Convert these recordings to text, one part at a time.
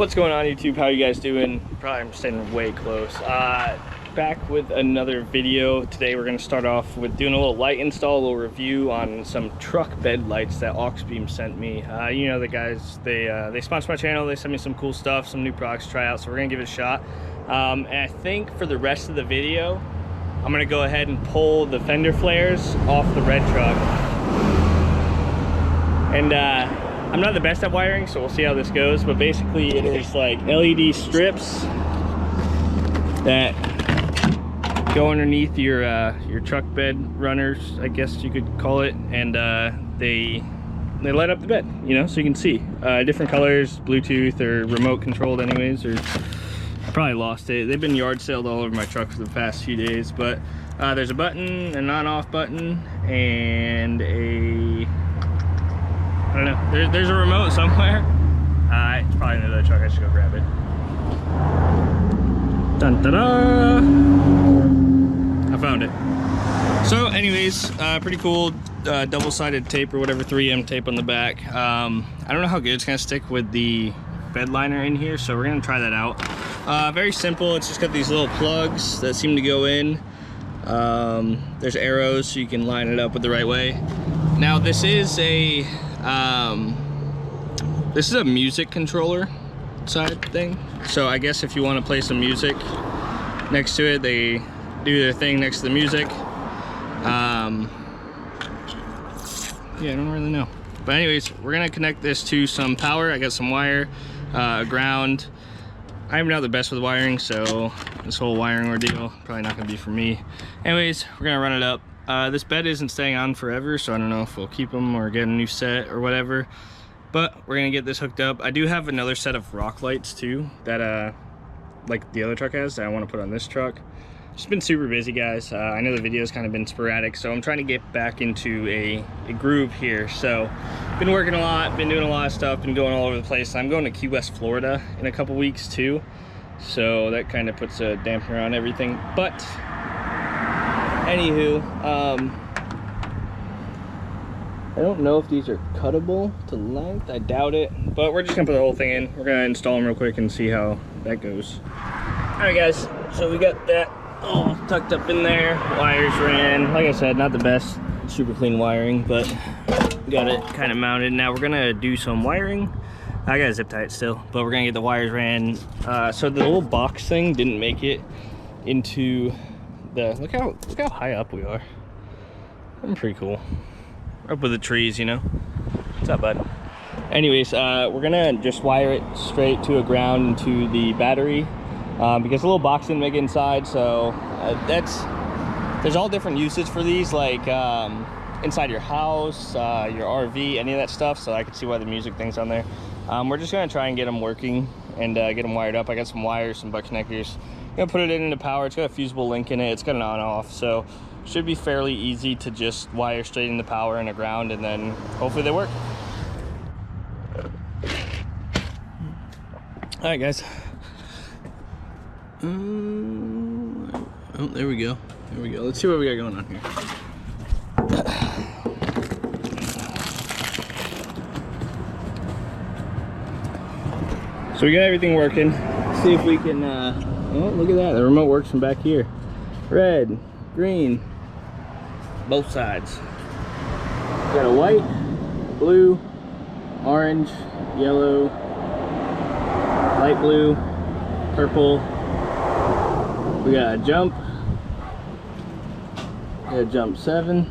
What's going on, YouTube? How you guys doing? Probably I'm standing way close. Back with another video. Today we're going to start off with doing a little light install, a little review on some truck bed lights that Auxbeam sent me. You know the guys, they sponsor my channel, they sent me some cool stuff, some new products to try out, so we're going to give it a shot. And I think for the rest of the video, I'm going to go ahead and pull the fender flares off the red truck. And I'm not the best at wiring, so we'll see how this goes, but basically it is like LED strips that go underneath your truck bed runners, I guess you could call it, and they light up the bed, you know, so you can see different colors, Bluetooth or remote controlled anyways, or I probably lost it. They've been yard sailed all over my truck for the past few days, but there's a button, an on-off button, and I don't know, there's a remote somewhere. It's probably in the other truck, I should go grab it. Dun, da, da. I found it. So anyways, pretty cool double-sided tape or whatever, 3M tape on the back. I don't know how good it's gonna stick with the bed liner in here, so we're gonna try that out. Very simple, it's just got these little plugs that seem to go in. There's arrows so you can line it up with the right way. Now this is a music controller side thing, so I guess if you want to play some music next to it, they do their thing next to the music. Yeah, I don't really know, but anyways, we're gonna connect this to some power. I got some wire, ground. I'm not the best with wiring, so this whole wiring ordeal probably not gonna be for me. Anyways, we're gonna run it up. This bed isn't staying on forever, so I don't know if we'll keep them or get a new set or whatever, but we're gonna get this hooked up. I do have another set of rock lights too that like the other truck has, that I want to put on this truck. Just been super busy, guys. I know the video's kind of been sporadic, so I'm trying to get back into a groove here. So been working a lot, been doing a lot of stuff, been going all over the place. I'm going to Key West, Florida in a couple weeks too, so that kind of puts a dampener on everything. But anywho, I don't know if these are cuttable to length, I doubt it, but we're just gonna put the whole thing in. We're gonna install them real quick and see how that goes. All right, guys, so we got that all tucked up in there. Wires ran, like I said, not the best super clean wiring, but got it kind of mounted. Now we're gonna do some wiring. I gotta zip tie it still, but we're gonna get the wires ran. So the little box thing didn't make it into the, look how high up we are. I'm pretty cool. We're up with the trees, you know. What's up, bud? Anyways, we're gonna just wire it straight to a ground into the battery, because the little box didn't make it inside. So there's all different usage for these, like inside your house, your RV, any of that stuff. So I can see why the music thing's on there. We're just gonna try and get them working and get them wired up. I got some wires, some butt connectors. I'm gonna put it into power. It's got a fusible link in it. It's got an on-off, so should be fairly easy to just wire straight into power and a ground, and then hopefully they work. All right, guys. Oh, there we go. There we go. Let's see what we got going on here. So we got everything working. Let's see if we can, oh, look at that. The remote works from back here. Red, green, both sides. We got a white, blue, orange, yellow, light blue, purple. We got a jump. We got a jump 7.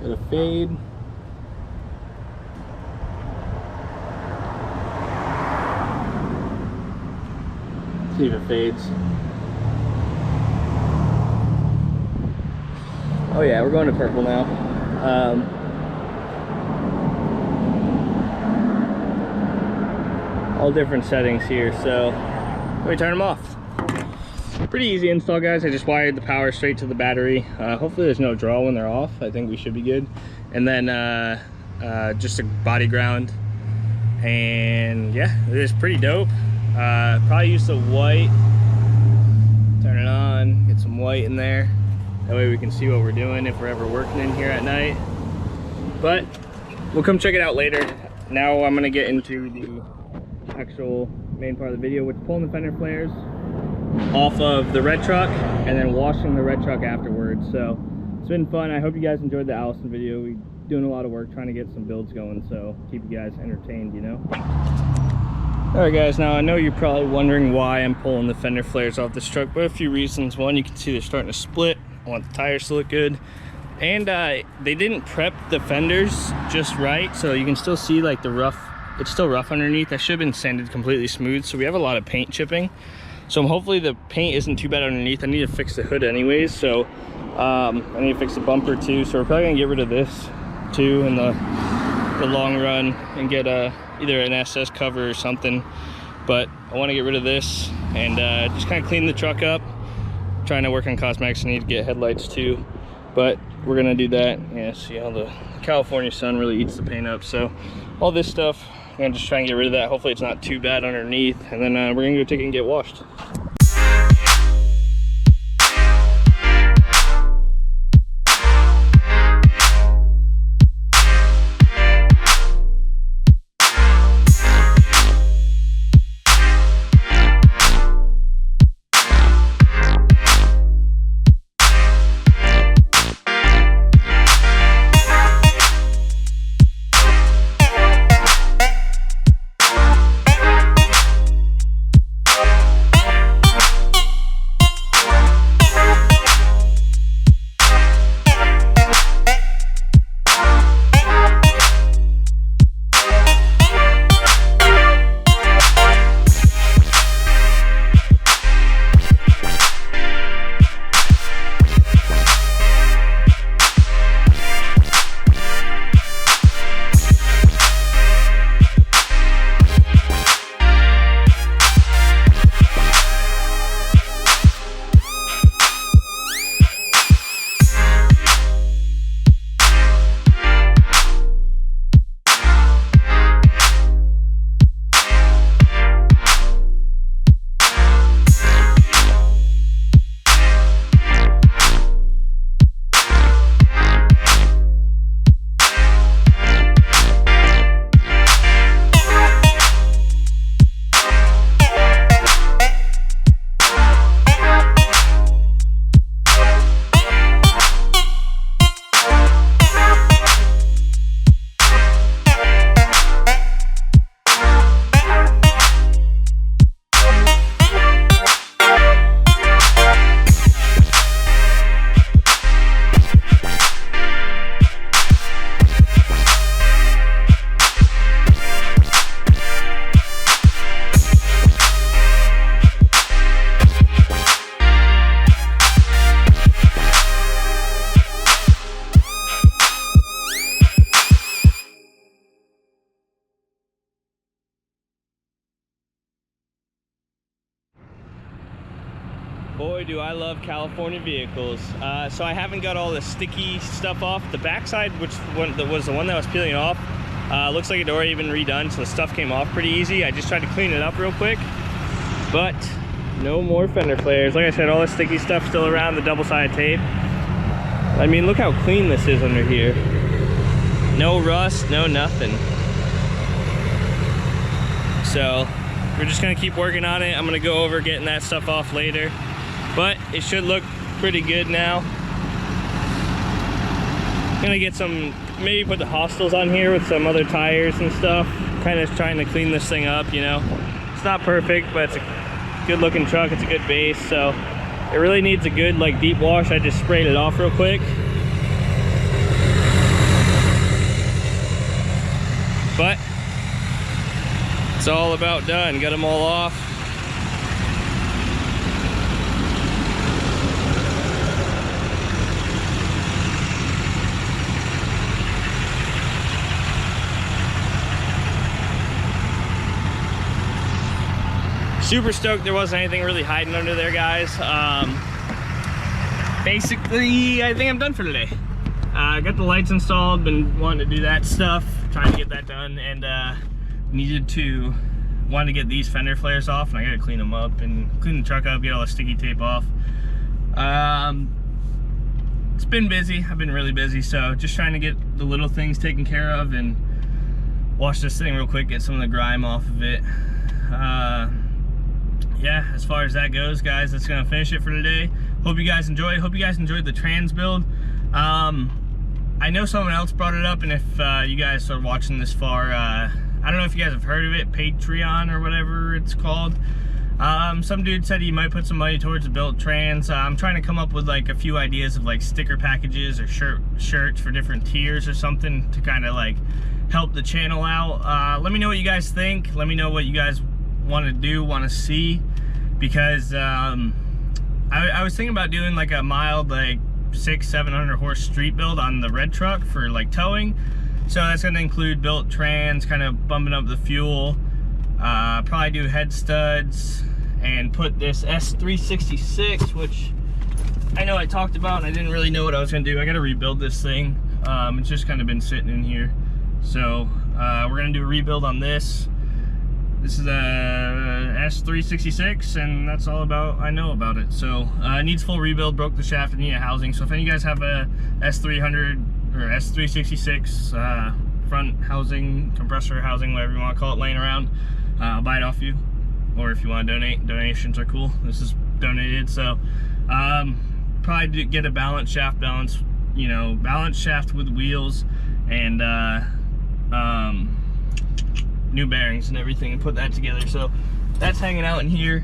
Got a fade. See if it fades. Oh yeah, we're going to purple now. All different settings here, so let me turn them off. Pretty easy install, guys. I just wired the power straight to the battery. Hopefully there's no draw when they're off. I think we should be good. And then just a body ground. And yeah, it is pretty dope. Probably use the white, turn it on, get some white in there. That way we can see what we're doing if we're ever working in here at night. But we'll come check it out later. Now I'm gonna get into the actual main part of the video, which is pulling the fender flares off of the red truck and then washing the red truck afterwards. So it's been fun. I hope you guys enjoyed the Allison video. We're doing a lot of work trying to get some builds going, so keep you guys entertained, you know. All right guys, now I know you're probably wondering why I'm pulling the fender flares off this truck, but a few reasons. One, you can see they're starting to split. I want the tires to look good, and they didn't prep the fenders just right, so you can still see like the rough, it's still rough underneath. That should have been sanded completely smooth, so we have a lot of paint chipping. So hopefully the paint isn't too bad underneath. I need to fix the hood anyways, so I need to fix the bumper too, so we're probably gonna get rid of this too in the long run and get either an SS cover or something. But I want to get rid of this and just kind of clean the truck up. Trying to work on cosmetics. I need to get headlights too, but we're gonna do that. Yeah, see how the California sun really eats the paint up. So all this stuff, I'm gonna just try and get rid of that. Hopefully it's not too bad underneath, and then we're gonna go take it and get washed. Boy, do I love California vehicles. So I haven't got all the sticky stuff off. The backside, which was the one that was peeling off, looks like it already been redone, so the stuff came off pretty easy. I just tried to clean it up real quick, but no more fender flares. Like I said, all the sticky stuff still around, the double-sided tape. I mean, look how clean this is under here. No rust, no nothing. So we're just gonna keep working on it. I'm gonna go over getting that stuff off later, but it should look pretty good now. Gonna get some, maybe put the Hostels on here with some other tires and stuff. Kind of trying to clean this thing up, you know. It's not perfect, but it's a good looking truck. It's a good base, so it really needs a good like deep wash. I just sprayed it off real quick. But it's all about done. Got them all off. Super stoked there wasn't anything really hiding under there, guys. Basically, I think I'm done for today. I got the lights installed, been wanting to do that stuff, trying to get that done, and wanted to get these fender flares off, and I gotta clean them up and clean the truck up, get all the sticky tape off. It's been busy. I've been really busy, so just trying to get the little things taken care of and wash this thing real quick, get some of the grime off of it. yeah, as far as that goes, guys, that's gonna finish it for today. Hope you guys enjoyed. Hope you guys enjoyed the trans build. I know someone else brought it up, and if you guys are watching this far, I don't know if you guys have heard of it, Patreon or whatever it's called. Some dude said he might put some money towards a built trans. I'm trying to come up with like a few ideas of like sticker packages or shirts for different tiers or something to kind of like help the channel out. Let me know what you guys think. Let me know what you guys want to do, want to see, because I was thinking about doing like a mild like 600-700 horse street build on the red truck for like towing. So that's going to include built trans, kind of bumping up the fuel, probably do head studs, and put this S366, which I know I talked about and I didn't really know what I was going to do. I got to rebuild this thing. It's just kind of been sitting in here. So we're going to do a rebuild on this. This is a S366, and that's all I know about it. So it needs full rebuild, broke the shaft, and needed housing. So if any of you guys have a S300 or S366 front housing, compressor housing, whatever you want to call it, laying around, I'll buy it off you. Or if you want to donate, donations are cool. This is donated. So probably get a balanced shaft, balanced shaft with wheels, and new bearings and everything, and put that together. So that's hanging out in here.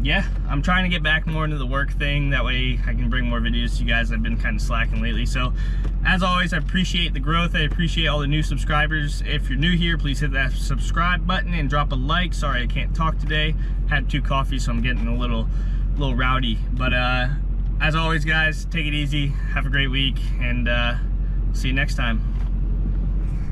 Yeah, I'm trying to get back more into the work thing. That way I can bring more videos to you guys. I've been kind of slacking lately. So as always, I appreciate the growth. I appreciate all the new subscribers. If you're new here, please hit that subscribe button and drop a like. Sorry I can't talk today. Had 2 coffees, so I'm getting a little rowdy. But as always, guys, take it easy. Have a great week, and see you next time.